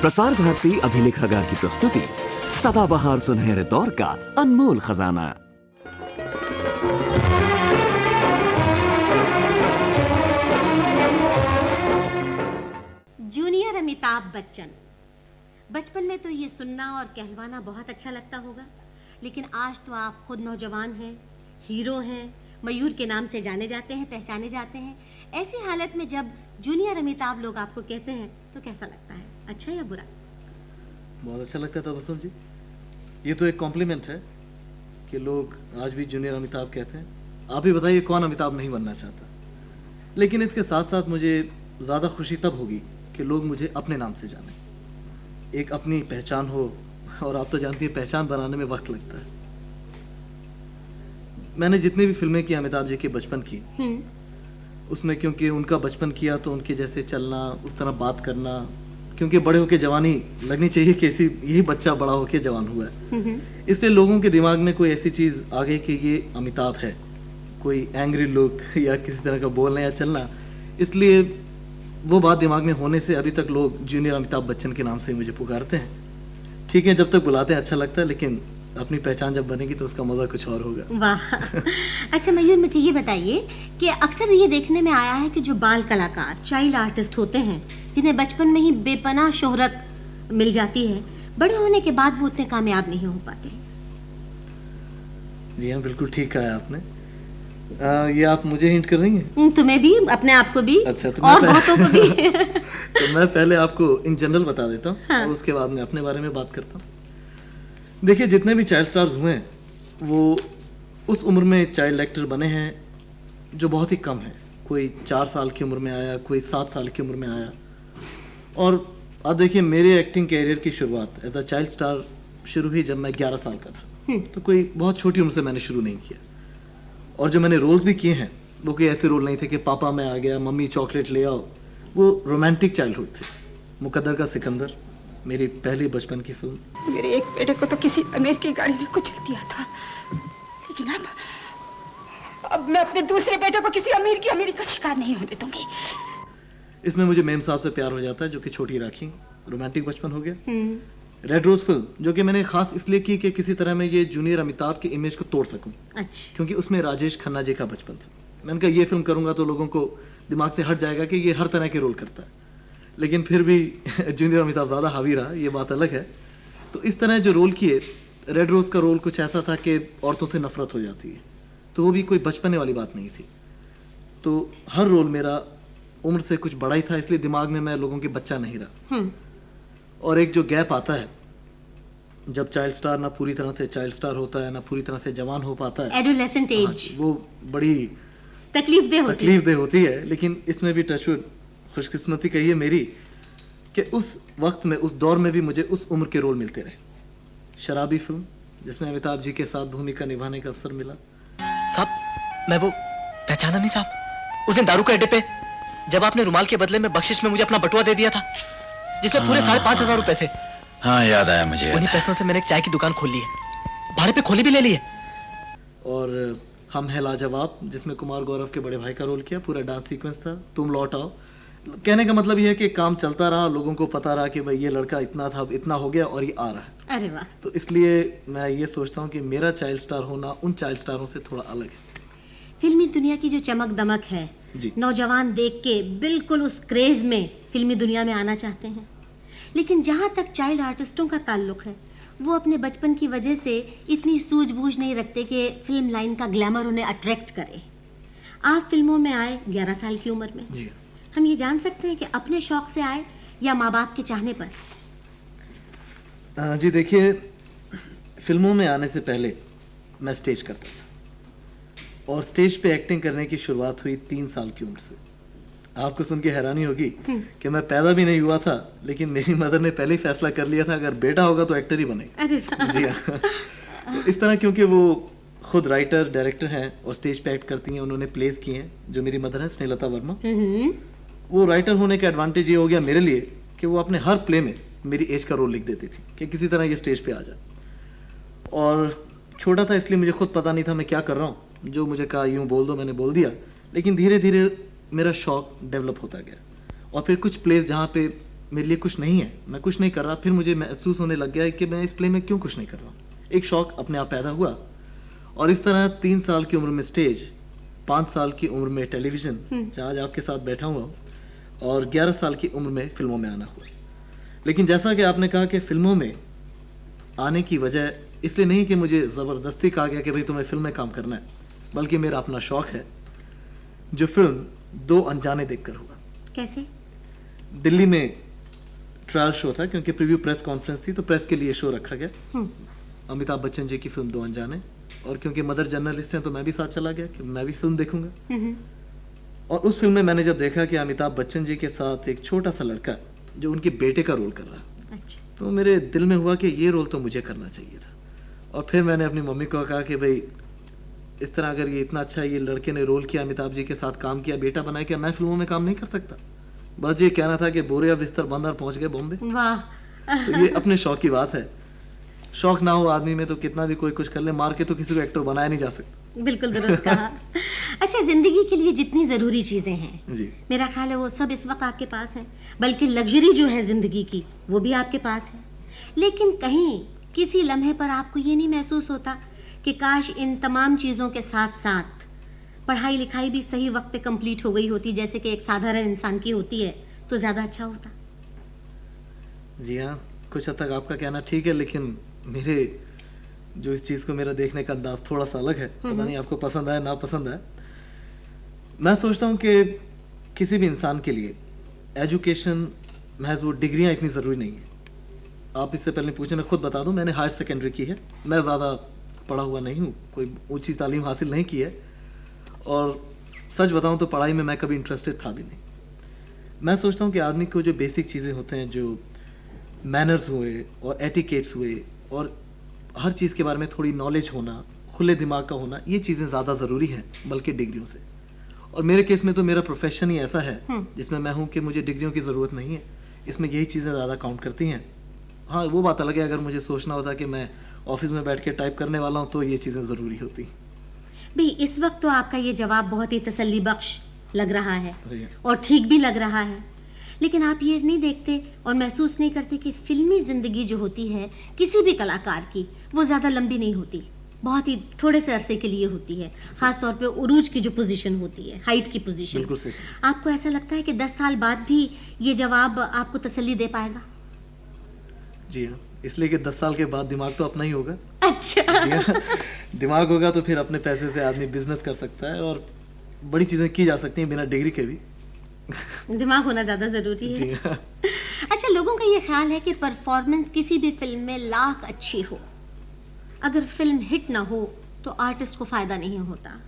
प्रसार भारती अभिलेखागार की प्रस्तुति सदाबहार सुनहरे दौर का अनमोल खजाना। जूनियर अमिताभ बच्चन। बचपन में तो ये सुनना और कहलवाना बहुत अच्छा लगता होगा, लेकिन आज तो आप खुद नौजवान हैं, हीरो हैं, मयूर के नाम से जाने जाते हैं, पहचाने जाते हैं। ऐसी हालत में जब जूनियर अमिताभ लोग आपको कहते हैं तो कैसा लगता है, अच्छा या बुरा? बहुत अच्छा लगता था बसुम जी। ये तो एक कॉम्प्लीमेंट है कि लोग आज भी जूनियर अमिताभ कहते हैं। आप ही बताइए कौन अमिताभ नहीं बनना चाहता। लेकिन इसके साथ साथ मुझे ज़्यादा खुशी तब होगी कि लोग मुझे अपने नाम से जाने, एक अपनी पहचान हो। और आप तो जानती हैं पहचान बनाने में वक्त लगता है। मैंने जितनी भी फिल्में की अमिताभ जी के बचपन की, उसमें क्योंकि उनका बचपन किया तो उनके जैसे चलना, उस तरह बात करना, क्योंकि बड़े होके जवानी लगनी चाहिए कि ऐसी यही बच्चा बड़ा होके जवान हुआ है, इसलिए लोगों के दिमाग में कोई ऐसी चीज़ आ गई कि ये अमिताभ है, कोई एंग्री लुक या किसी तरह का बोलना या चलना। इसलिए वो बात दिमाग में होने से अभी तक लोग जूनियर अमिताभ बच्चन के नाम से मुझे पुकारते हैं। ठीक है, जब तक बुलाते हैं अच्छा लगता है, लेकिन अपनी पहचान जब बनेगी तो उसका मजा कुछ और होगा। वाह। अच्छा मयूर, मुझे ये बताइए कि अक्सर ये देखने में आया है कि जो बाल कलाकार, चाइल्ड आर्टिस्ट होते हैं, जिन्हें बचपन में ही बेपनाह शोहरत मिल जाती है, बड़े होने के बाद वो उतने कामयाब नहीं हो पाते। जी हाँ, बिल्कुल ठीक कहा आपने। ये आप मुझे हिंट कर रही हैं? तुम्हें भी, अपने आप को भी। अच्छा, तो और बहुतों को भी। तो मैं पहले आपको इन जनरल बता देता हूँ, हाँ। और उसके बाद मैं अपने बारे में बात करता हूँ। देखिए, जितने भी चाइल्ड स्टार्स हुए हैं वो उस उम्र में चाइल्ड एक्टर बने हैं जो बहुत ही कम है। कोई 4 साल की उम्र में आया, कोई 7 साल की उम्र में आया। और अब देखिए, मेरे एक्टिंग कैरियर की शुरुआत एज अ चाइल्ड स्टार शुरू हुई जब मैं 11 साल का था। तो कोई बहुत छोटी उम्र से मैंने शुरू नहीं किया। और जो मैंने रोल्स भी किए हैं वो कोई ऐसे रोल नहीं थे कि पापा मैं आ गया, मम्मी चॉकलेट ले आओ। वो रोमांटिक चाइल्डहुड थे। मुकद्दर का सिकंदर मेरी पहली बचपन की फिल्म। मेरे एक बेटे को तो किसी अमीर की गाड़ी ने कुचल दिया था, लेकिन अब मैं अपने दूसरे बेटे को किसी अमीर का शिकार नहीं होने दूंगी। इसमें मुझे मेम साहब से प्यार हो जाता है, जो कि छोटी राखी। रोमांटिक बचपन हो गया। रेड रोज फिल्म, जो कि मैंने खास इसलिए की कि किसी तरह मैं ये जूनियर अमिताभ की इमेज को तोड़ सकूं। अच्छा। क्योंकि उसमें राजेश खन्ना जी का बचपन था। मैंने कहा ये फिल्म करूंगा तो लोगों को दिमाग से हट जाएगा कि ये हर तरह के रोल करता है, लेकिन फिर भी जूनियर अमिताभ ज़्यादा हावी रहा, ये बात अलग है। तो इस तरह जो रोल किए, रेड रोज का रोल कुछ ऐसा था कि औरतों से नफरत हो जाती है, तो वो भी कोई बचपने वाली बात नहीं थी। तो हर रोल मेरा उम्र से कुछ बड़ा ही था, इसलिए दिमाग में मैं लोगों के बच्चा नहीं रहा। और एक जो गैप आता है जब चाइल्ड स्टार ना पूरी तरह से चाइल्ड स्टार होता है, ना पूरी तरह से जवान हो पाता है, एडोलेसेंट एज, वो बड़ी तकलीफदेह होती है। लेकिन इसमें भी टचवुड खुशकिस्मती कही है मेरी कि उस वक्त में, उस दौर में भी मुझे उस उम्र के रोल मिलते रहे। शराबी फिल्म, जिसमें अमिताभ जी के साथ भूमिका निभाने का अवसर मिला। साहब, मैं वो पहचाना नहीं साहब, उस दिन दारू के अड्डे पे जब आपने रुमाल के बदले में बख्शिश में मुझे अपना बटुआ दे दिया था, जिसमें पूरे 5,500 रुपए थे। हाँ, याद आया मुझे। उन्हीं पैसों से मैंने एक चाय की दुकान खोल ली है, भाड़े पे खोली भी ले ली है। और हम है लाजवाब, जिसमें कुमार गौरव के बड़े भाई का रोल किया। पूरा डांस सीक्वेंस था। तुम लौट आओ। कहने का मतलब यह है कि काम चलता रहा, लोगों को पता रहा कि भाई ये लड़का इतना था, अब इतना हो गया और ये आ रहा है। अरे वाह। तो इसलिए मैं ये सोचता हूँ कि मेरा चाइल्ड स्टार होना उन चाइल्ड स्टारों से थोड़ा अलग है। फिल्मी दुनिया की जो चमक दमक है, नौजवान देख के बिल्कुल उस क्रेज में फिल्मी दुनिया में आना चाहते हैं। लेकिन जहाँ तक चाइल्ड आर्टिस्टों का ताल्लुक है, वो अपने बचपन की वजह से इतनी सूझबूझ नहीं रखते कि फिल्म लाइन का ग्लैमर उन्हें अट्रैक्ट करे। आप फिल्मों में आए 11 साल की उम्र में। जी। हम ये जान सकते हैं कि अपने शौक से आए या माँ बाप के चाहने पर? जी देखिए, फिल्मों में आने से पहले मैं स्टेज करता था, और स्टेज पे एक्टिंग करने की शुरुआत हुई 3 साल की उम्र से। आपको सुन के हैरानी होगी कि मैं पैदा भी नहीं हुआ था, लेकिन मेरी मदर ने पहले ही फैसला कर लिया था अगर बेटा होगा तो एक्टर ही बनेगा। अरे जी हाँ। तो इस तरह, क्योंकि वो खुद राइटर डायरेक्टर हैं और स्टेज पे एक्ट करती हैं, उन्होंने प्लेस किए हैं। जो मेरी मदर है स्नेहलता वर्मा, वो राइटर होने का एडवांटेज ये हो गया मेरे लिए कि वो अपने हर प्ले में मेरी एज का रोल लिख देती थी कि किसी तरह ये स्टेज पे आ जाए। और छोटा था इसलिए मुझे खुद पता नहीं था मैं क्या कर रहा हूँ। जो मुझे कहा यूँ बोल दो, मैंने बोल दिया। लेकिन धीरे धीरे मेरा शौक डेवलप होता गया, और फिर कुछ प्लेस जहाँ पे मेरे लिए कुछ नहीं है, मैं कुछ नहीं कर रहा, फिर मुझे महसूस होने लग गया है कि मैं इस प्ले में क्यों कुछ नहीं कर रहा हूँ। एक शौक अपने आप पैदा हुआ और इस तरह 3 साल की उम्र में स्टेज, 5 साल की उम्र में टेलीविज़न, जहाँ आज आपके साथ बैठा हुआ हूँ, और 11 साल की उम्र में फिल्मों में आना हुआ। लेकिन जैसा कि आपने कहा कि फिल्मों में आने की वजह इसलिए नहीं कि मुझे ज़बरदस्ती कहा गया कि भाई तुम्हें फिल्म में काम करना है, बल्कि मेरा अपना शौक है, जो फिल्म दो अनजाने देखकर हुआ। कैसे? दिल्ली में ट्रायल शो था, क्योंकि प्रीव्यू प्रेस कॉन्फ्रेंस थी तो प्रेस के लिए शो रखा गया। अमिताभ बच्चन जी की फिल्म दो अनजाने, और क्योंकि मदर जर्नलिस्ट हैं तो मैं भी साथ चला गया कि मैं भी फिल्म देखूंगा। और उस फिल्म में मैंने जब देखा कि अमिताभ बच्चन जी के साथ एक छोटा सा लड़का जो उनके बेटे का रोल कर रहा है, अच्छा। तो मेरे दिल में हुआ कि ये रोल तो मुझे करना चाहिए था। और फिर मैंने अपनी मम्मी को कहा कि भाई इस तरह अगर ये इतना अच्छा ये लड़के ने रोल किया, अमिताभ जी के साथ काम किया, बेटा बनाया, क्या मैं फिल्मों में काम नहीं कर सकता? बस ये कहना था कि बोरे या बिस्तर बंद और पहुंच गए बॉम्बे। वाह। तो ये अपने शौक की बात है। शौक ना हो आदमी में तो कितना भी कोई कुछ कर ले, मार के तो किसी को एक्टर बनाया नहीं जा सकता। बिल्कुल दुरुस्त कहा। अच्छा, जिंदगी के लिए जितनी जरूरी चीजें हैं, जी, मेरा ख्याल है वो सब इस वक्त आपके पास है, बल्कि लग्जरी जो है जिंदगी की वो भी आपके पास है। लेकिन कहीं किसी लम्हे पर आपको ये नहीं महसूस होता कि काश इन तमाम चीजों के साथ साथ पढ़ाई लिखाई भी सही वक्त पे कंप्लीट हो गई होती, जैसे कि एक साधारण इंसान की होती है, तो ज्यादा अच्छा होता? जी हाँ, कुछ हद तक आपका कहना ठीक है, लेकिन मेरे जो इस चीज़ को मेरा देखने का अंदाज थोड़ा सा अलग है। पता नहीं आपको पसंद आए ना पसंद आए। मैं सोचता हूँ कि किसी भी इंसान के लिए एजुकेशन, महज वो डिग्रियाँ इतनी ज़रूरी नहीं है। आप इससे पहले पूछे, मैं खुद बता दूं, मैंने हायर सेकेंडरी की है, मैं ज़्यादा पढ़ा हुआ नहीं हूँ, कोई ऊंची तालीम हासिल नहीं की है, और सच बताऊं तो पढ़ाई में मैं कभी इंटरेस्टेड था भी नहीं। मैं सोचता हूँ कि आदमी को जो बेसिक चीज़ें होते हैं, जो मैनर्स हुए और एटिकेट्स हुए और हर चीज़ के बारे में थोड़ी नॉलेज होना, खुले दिमाग का होना, ये चीज़ें ज़्यादा ज़रूरी हैं बल्कि डिग्रियों से। और मेरे केस में तो मेरा प्रोफेशन ही ऐसा है जिसमें मैं हूँ कि मुझे डिग्रियों की ज़रूरत नहीं है, इसमें यही चीज़ें ज़्यादा काउंट करती हैं। हाँ, वो बात अलग है अगर मुझे सोचना होता कि मैं ऑफिस में बैठ के टाइप करने वाला हूँ तो ये चीज़ें ज़रूरी होती। भाई इस वक्त तो आपका ये जवाब बहुत ही तसल्ली बख्श लग रहा है जी। और ठीक भी लग रहा है, लेकिन आप ये नहीं देखते और महसूस नहीं करते कि फिल्मी जिंदगी जो होती है किसी भी कलाकार की, वो ज़्यादा लंबी नहीं होती, बहुत ही थोड़े से अरसे के लिए होती है, खास तौर पे उरूज की जो पोजीशन होती है, हाइट की पोजीशन। बिल्कुल सही। आपको ऐसा लगता है कि 10 साल बाद भी ये जवाब आपको तसल्ली दे पाएगा? जी हाँ, इसलिए कि 10 साल के बाद दिमाग तो अपना ही होगा। अच्छा। जी हाँ, दिमाग होगा तो फिर अपने पैसे से आदमी बिजनेस कर सकता है और बड़ी चीज़ें की जा सकती हैं बिना डिग्री के भी। दिमाग होना ज़्यादा ज़रूरी है। जी हाँ। अच्छा, लोगों का ये ख्याल है कि परफॉर्मेंस किसी भी फिल्म में लाख अच्छी हो, अगर फिल्म हिट ना हो तो आर्टिस्ट को फ़ायदा नहीं होता।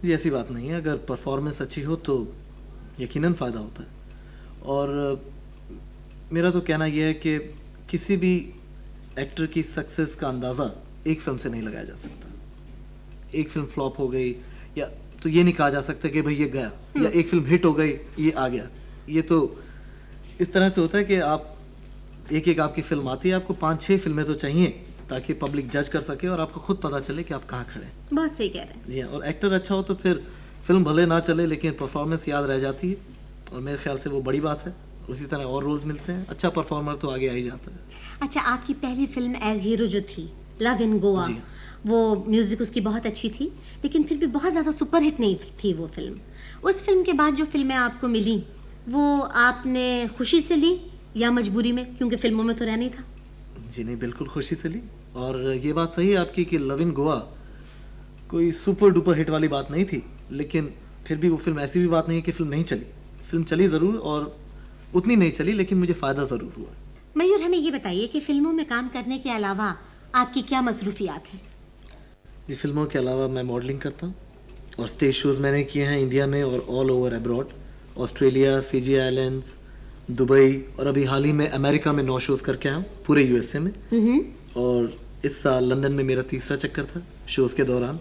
जी ऐसी बात नहीं है, अगर परफॉर्मेंस अच्छी हो तो यकीनन फ़ायदा होता है। और मेरा तो कहना यह है कि किसी भी एक्टर की सक्सेस का अंदाज़ा एक फिल्म से नहीं लगाया जा सकता। एक फिल्म फ्लॉप हो गई या तो ये नहीं कहा जा सकता कि भाई ये गया, या एक फिल्म हिट हो गई ये आ गया। ये तो इस तरह से होता है कि आप एक एक आपकी फिल्म आती है, आपको 5-6 फिल्में तो चाहिए ताकि पब्लिक जज कर सके और आपको खुद पता चले कि आप कहाँ खड़े हैं। बहुत सही कह रहे हैं। जी हाँ, और एक्टर अच्छा हो तो फिर फिल्म भले ना चले लेकिन परफॉर्मेंस याद रह जाती है, और मेरे ख्याल से वो बड़ी बात है। उसी तरह और रोल्स मिलते हैं, अच्छा परफॉर्मर तो आगे आ ही जाता है। अच्छा, आपकी पहली फिल्म एज हीरो जो थी, लव इन गोवा, जी। वो म्यूजिक उसकी बहुत अच्छी थी, लेकिन फिर भी बहुत ज़्यादा सुपरहिट नहीं थी वो फिल्म। उस फिल्म के बाद जो फिल्में आपको मिली वो आपने खुशी से ली या मजबूरी में, क्योंकि फिल्मों में तो रहना ही था? जी नहीं, बिल्कुल खुशी से ली। और ये बात सही है आपकी कि लव इन गोवा कोई सुपर डुपर हिट वाली बात नहीं थी, लेकिन फिर भी वो फिल्म ऐसी भी बात नहीं है कि फिल्म नहीं चली। फिल्म चली ज़रूर और उतनी नहीं चली, लेकिन मुझे फ़ायदा ज़रूर हुआ। मयूर, हमें ये बताइए कि फिल्मों में काम करने के अलावा आपकी क्या मसरूफियात हैं? जी, फिल्मों के अलावा मैं मॉडलिंग करता हूँ और स्टेज शोज़ मैंने किए हैं इंडिया में और all over abroad, Australia, Fiji islands, Dubai, और अभी हाल ही में अमेरिका में 9 शोज़ करके आया हूँ पूरे यूएसए में। और इस साल लंदन में मेरा तीसरा चक्कर था शोज़ के दौरान,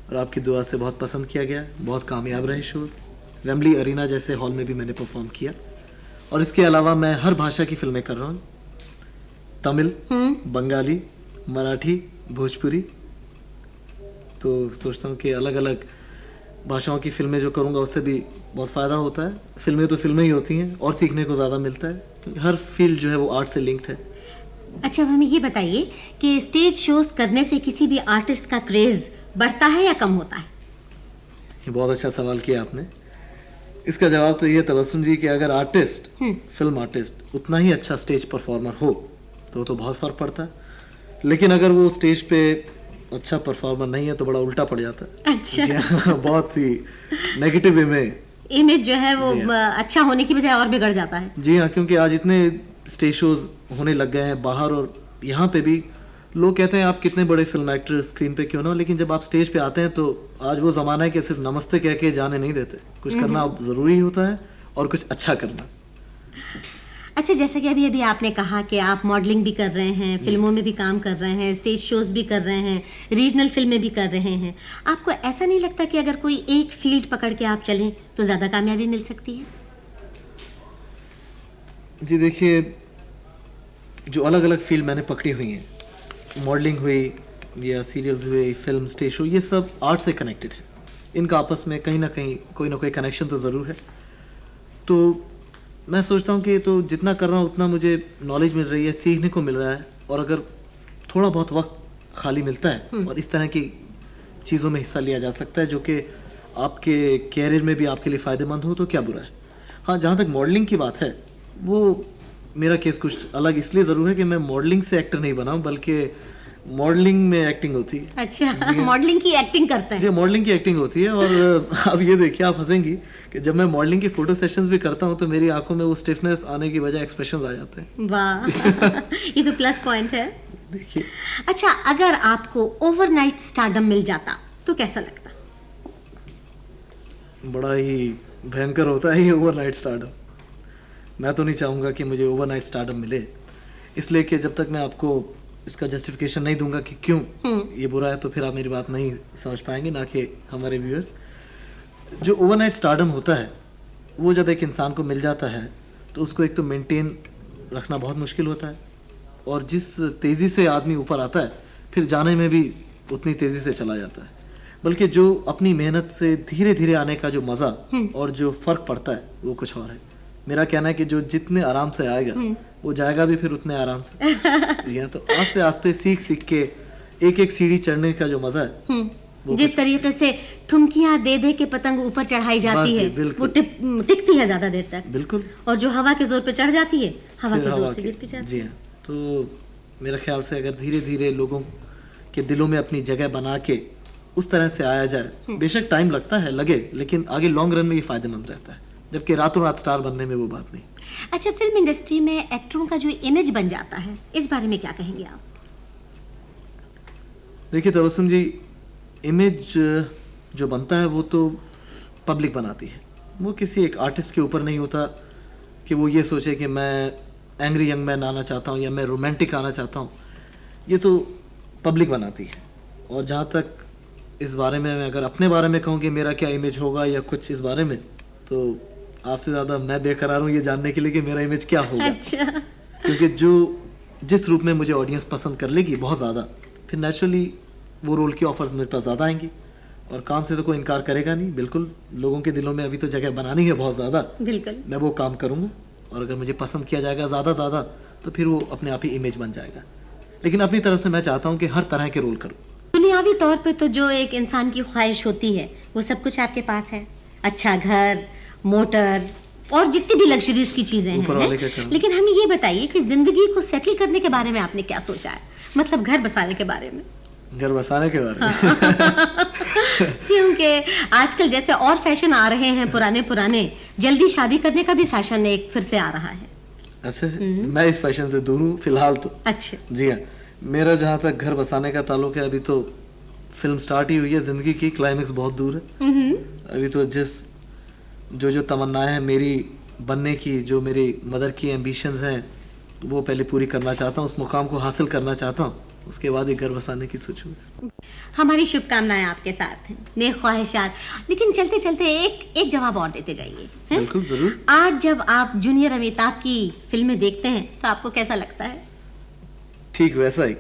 और आपकी दुआ से बहुत पसंद किया गया, बहुत कामयाब रहे शोज़। वेम्बली अरीना जैसे हॉल में भी मैंने परफॉर्म किया। और इसके अलावा मैं हर भाषा की फिल्में कर रहा हूँ, तमिल, बंगाली, मराठी, भोजपुरी। तो सोचता हूँ कि अलग अलग भाषाओं की फिल्में जो करूँगा उससे भी बहुत फ़ायदा होता है। फिल्में तो फिल्में ही होती हैं और सीखने को ज़्यादा मिलता है। हर फील्ड जो है वो आर्ट से लिंक्ड है। अच्छा, अब हमें ये बताइए कि स्टेज शोज करने से किसी भी आर्टिस्ट का क्रेज बढ़ता है या कम होता है? ये बहुत अच्छा सवाल किया आपने। इसका जवाब तो ये है तबस्सुम जी कि अगर आर्टिस्ट, फिल्म आर्टिस्ट उतना ही अच्छा स्टेज परफॉर्मर हो तो बहुत फ़र्क पड़ता है। लेकिन अगर वो स्टेज पे अच्छा परफॉर्मर नहीं है तो बड़ा उल्टा पड़ जाता है। अच्छा। जी हाँ, बहुत ही नेगेटिव इमेज जो है वो अच्छा होने की बजाय और बिगड़ जाता है। जी हाँ, क्योंकि आज इतने स्टेज शोज होने लग गए हैं बाहर और यहाँ पे भी। लोग कहते हैं आप कितने बड़े फिल्म एक्टर स्क्रीन पे क्यों ना हो, लेकिन जब आप स्टेज पे आते हैं तो आज वो ज़माना है कि सिर्फ नमस्ते कह के जाने नहीं देते। कुछ करना ज़रूरी होता है और कुछ अच्छा करना। अच्छा, जैसा कि अभी आपने कहा कि आप मॉडलिंग भी कर रहे हैं, फिल्मों में भी काम कर रहे हैं, स्टेज शोज भी कर रहे हैं, रीजनल फिल्में भी कर रहे हैं, आपको ऐसा नहीं लगता कि अगर कोई एक फील्ड पकड़ के आप चलें तो ज़्यादा कामयाबी मिल सकती है? जी देखिए, जो अलग अलग फील्ड मैंने पकड़ी हुई हैं, मॉडलिंग हुई या सीरियल्स हुए, फिल्म, स्टेज शो, ये सब आर्ट से कनेक्टेड है। इनका आपस में कहीं ना कोई कनेक्शन तो ज़रूर है। तो मैं सोचता हूँ कि तो जितना कर रहा हूँ उतना मुझे नॉलेज मिल रही है, सीखने को मिल रहा है। और अगर थोड़ा बहुत वक्त खाली मिलता है और इस तरह की चीज़ों में हिस्सा लिया जा सकता है जो कि आपके कैरियर में भी आपके लिए फ़ायदेमंद हो, तो क्या बुरा है। हाँ, जहाँ तक मॉडलिंग की बात है, वो मेरा केस कुछ अलग इसलिए ज़रूर है कि मैं मॉडलिंग से एक्टर नहीं बना हूँ, बल्कि मॉडलिंग में एक्टिंग होती है। अच्छा, मॉडलिंग की एक्टिंग करते हैं? जी, मॉडलिंग की एक्टिंग होती है। और अब ये देखिए, आप हंसेंगी कि जब मैं मॉडलिंग के फोटो सेशंस भी करता हूँ तो मेरी आंखों में वो स्टिफनेस आने की बजाय एक्सप्रेशंस आ जाते हैं। वाह, ये तो प्लस पॉइंट है। देखिए, अच्छा, अगर आपको ओवरनाइट स्टारडम मिल जाता तो कैसा लगता? बड़ा ही भयंकर होता है ये ओवरनाइट स्टारडम। मैं तो नहीं चाहूँगा कि मुझे ओवरनाइट स्टारडम मिले, इसलिए कि जब तक मैं आपको इसका जस्टिफिकेशन नहीं दूंगा कि क्यों ये बुरा है तो फिर आप मेरी बात नहीं समझ पाएंगे, ना कि हमारे व्यूअर्स। जो ओवरनाइट स्टारडम होता है वो जब एक इंसान को मिल जाता है तो उसको एक तो मेंटेन रखना बहुत मुश्किल होता है, और जिस तेज़ी से आदमी ऊपर आता है फिर जाने में भी उतनी तेज़ी से चला जाता है। बल्कि जो अपनी मेहनत से धीरे धीरे आने का जो मज़ा और जो फ़र्क पड़ता है वो कुछ और है। मेरा कहना है कि जो जितने आराम से आएगा वो जाएगा भी फिर उतने आराम से। जी हाँ, तो आस्ते आस्ते सीख सीख के एक एक सीढ़ी चढ़ने का जो मज़ा है, जिस तरीके से ठुमकियां दे दे के पतंग ऊपर चढ़ाई जाती है, वो टिकती है ज्यादा देर तक। बिल्कुल। और जो हवा के जोर पे चढ़ जाती है, हवा के जोर से गिर भी जाती है। जी हाँ, तो मेरा ख्याल से अगर धीरे धीरे लोगों के दिलों में अपनी जगह बना के उस तरह से आया जाए, बेशक टाइम लगता है, लगे, लेकिन आगे लॉन्ग रन में ये फायदेमंद रहता है, जबकि रातों रात स्टार बनने में वो बात नहीं। अच्छा, फिल्म इंडस्ट्री में एक्टरों का जो इमेज बन जाता है, इस बारे में क्या कहेंगे आप? देखिए तबस्सुम जी, इमेज जो बनता है वो तो पब्लिक बनाती है। वो किसी एक आर्टिस्ट के ऊपर नहीं होता कि वो ये सोचे कि मैं एंग्री यंग मैन आना चाहता हूँ या मैं रोमांटिक आना चाहता हूँ। ये तो पब्लिक बनाती है। और जहाँ तक इस बारे में मैं अगर अपने बारे में कहूँ कि मेरा क्या इमेज होगा या कुछ इस बारे में, तो आपसे ज़्यादा मैं बेकरार हूँ ये जानने के लिए कि मेरा इमेज क्या होगा। अच्छा। क्योंकि जिस रूप में मुझे ऑडियंस पसंद कर लेगी बहुत ज़्यादा, फिर नेचुरली वो रोल की ऑफर्स मेरे पास ज़्यादा आएंगी, और काम से तो कोई इनकार करेगा नहीं। बिल्कुल, लोगों के दिलों में अभी तो जगह बनानी है बहुत ज़्यादा। बिल्कुल, मैं वो काम करूँगा, और अगर मुझे पसंद किया जाएगा ज़्यादा तो फिर वो अपने आप ही इमेज बन जाएगा। लेकिन अपनी तरफ से मैं चाहता हूँ कि हर तरह के रोल करूँ। दुनियावी तौर पे तो जो एक इंसान की ख्वाहिश होती है वो सब कुछ आपके पास है। अच्छा घर, मोटर और जितनी भी लग्जरीज की चीजें हैं। लेकिन हमें ये बताइए कि जिंदगी को सेटल करने के बारे में आपने क्या सोचा है? मतलब घर बसाने के बारे में। घर बसाने के बारे में क्योंकि आजकल जैसे और फैशन आ रहे हैं पुराने, जल्दी शादी करने का भी फैशन एक फिर से आ रहा है। अच्छा, मैं इस फैशन से दूर हूँ फिलहाल तो। अच्छा। जी हाँ, मेरा जहाँ तक घर बसाने का ताल्लुक है, अभी तो फिल्म स्टार्ट ही हुई है, जिंदगी की क्लाइमेक्स बहुत दूर है। अभी तो जो तमन्नाएं हैं मेरी बनने की, जो मेरी मदर की एम्बिशंस हैं, वो पहले पूरी करना चाहता हूँ, उस मुकाम को हासिल करना चाहता हूँ, उसके बाद ही घर बसाने की सोचूंगा। हमारी शुभकामनाएं आपके साथ हैं, नेक ख्वाहिशात। लेकिन चलते चलते एक जवाब और देते जाइए। बिल्कुल, जरूर। आज जब आप जूनियर अमिताभ की फिल्में देखते हैं तो आपको कैसा लगता है? ठीक वैसा ही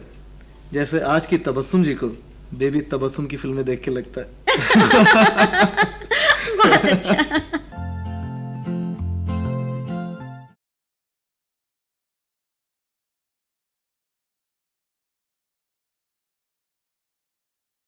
जैसे आज की तबस्सुम जी को बेबी तबस्सुम की फिल्में देख के लगता है। बहुत अच्छा।